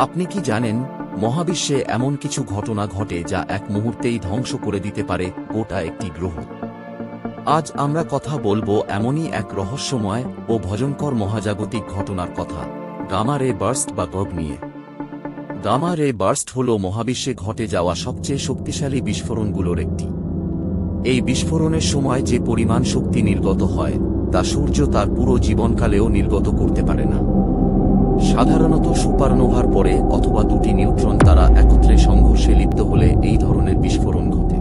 আপনি কি জানেন, মহাবিশ্বে এমন কিছু ঘটনা ঘটে যা এক মুহূর্তেই ধ্বংস করে দিতে পারে গোটা একটি গ্রহ? আজ আমরা কথা বলবো এমনই এক রহস্যময় ও ভয়ঙ্কর মহাজাগতিক ঘটনার কথা, গামা রে বার্স্ট বা গর্ভ নিয়ে। গামা রে বার্স্ট হল মহাবিশ্বে ঘটে যাওয়া সবচেয়ে শক্তিশালী বিস্ফোরণগুলোর একটি। এই বিস্ফোরণের সময় যে পরিমাণ শক্তি নির্গত হয় তা সূর্য তার পুরো জীবনকালেও নির্গত করতে পারে না। সাধারণত সুপারনোভার পরে অথবা দুটি নিউট্রন তারা একত্রে সংঘর্ষে লিপ্ত হলে এই ধরনের বিস্ফোরণ ঘটে।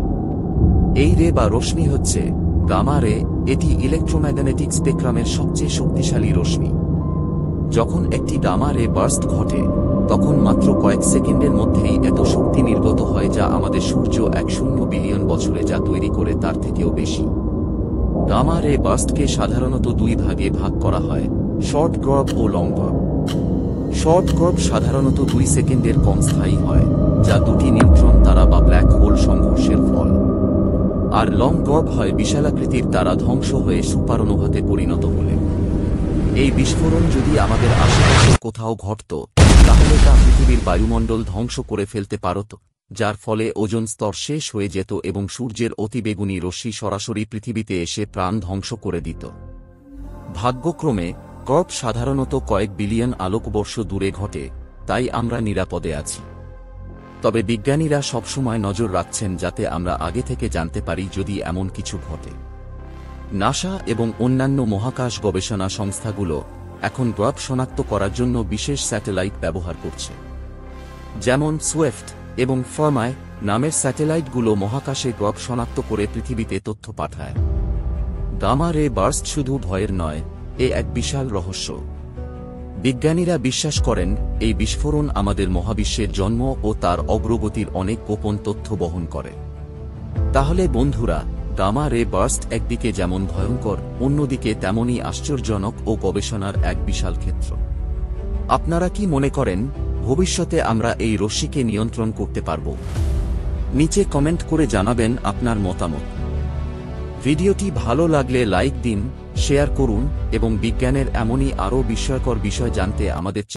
এই রে বা রশ্মি হচ্ছে গামা রে। এটি ইলেকট্রোম্যাগনেটিক স্পেকট্রামের সবচেয়ে শক্তিশালী রশ্মি। যখন একটি গামা রে বার্স্ট ঘটে তখন মাত্র কয়েক সেকেন্ডের মধ্যেই এত শক্তি নির্গত হয় যা আমাদের সূর্য 100 বিলিয়ন বছরে যা তৈরি করে তার থেকেও বেশি। গামা রে বার্স্টকে সাধারণত দুই ভাগে ভাগ করা হয়, শর্ট গর্ভ ও লং গর্ভ। শর্ট গর্ভ সাধারণত 2 সেকেন্ডের কম স্থায়ী হয়, যা দুটি নিউট্রন তারা বা ব্ল্যাক হোল সংঘর্ষের ফল। আর লং গর্ভ হয় বিশালাকৃতির তারা ধ্বংস হয়ে সুপারনোভাতে পরিণত হলে। এই বিস্ফোরণ যদি আমাদের আশেপাশে কোথাও ঘটত তাহলে তা পৃথিবীর বায়ুমণ্ডল ধ্বংস করে ফেলতে পারত, যার ফলে ওজোন স্তর শেষ হয়ে যেত এবং সূর্যের অতিবেগুনি রশ্মি সরাসরি পৃথিবীতে এসে প্রাণ ধ্বংস করে দিত। ভাগ্যক্রমে গর্ভ সাধারণত কয়েক বিলিয়ন আলোকবর্ষ দূরে ঘটে, তাই আমরা নিরাপদে আছি। তবে বিজ্ঞানীরা সবসময় নজর রাখছেন যাতে আমরা আগে থেকে জানতে পারি যদি এমন কিছু ঘটে। নাসা এবং অন্যান্য মহাকাশ গবেষণা সংস্থাগুলো এখন গর্ভ শনাক্ত করার জন্য বিশেষ স্যাটেলাইট ব্যবহার করছে। যেমন সুইফট এবং ফার্মায় নামের স্যাটেলাইটগুলো মহাকাশে গর্ভ শনাক্ত করে পৃথিবীতে তথ্য পাঠায়। গামা রে বার্স্ট শুধু ভয়ের নয়, এ এক বিশাল রহস্য। বিজ্ঞানীরা বিশ্বাস করেন এই বিস্ফোরণ আমাদের মহাবিশ্বের জন্ম ও তার অগ্রগতির অনেক গোপন তথ্য বহন করে। তাহলে বন্ধুরা, গামা রে বার্স্ট একদিকে যেমন ভয়ঙ্কর, অন্যদিকে তেমনই আশ্চর্যজনক ও গবেষণার এক বিশাল ক্ষেত্র। আপনারা কি মনে করেন ভবিষ্যতে আমরা এই রশ্মিকে নিয়ন্ত্রণ করতে পারব? নিচে কমেন্ট করে জানাবেন আপনার মতামত। ভিডিওটি ভালো লাগলে লাইক দিন, শেয়ার করুন এবং বিজ্ঞানের এমনই আরও বিস্ময়কর বিষয় জানতে আমাদের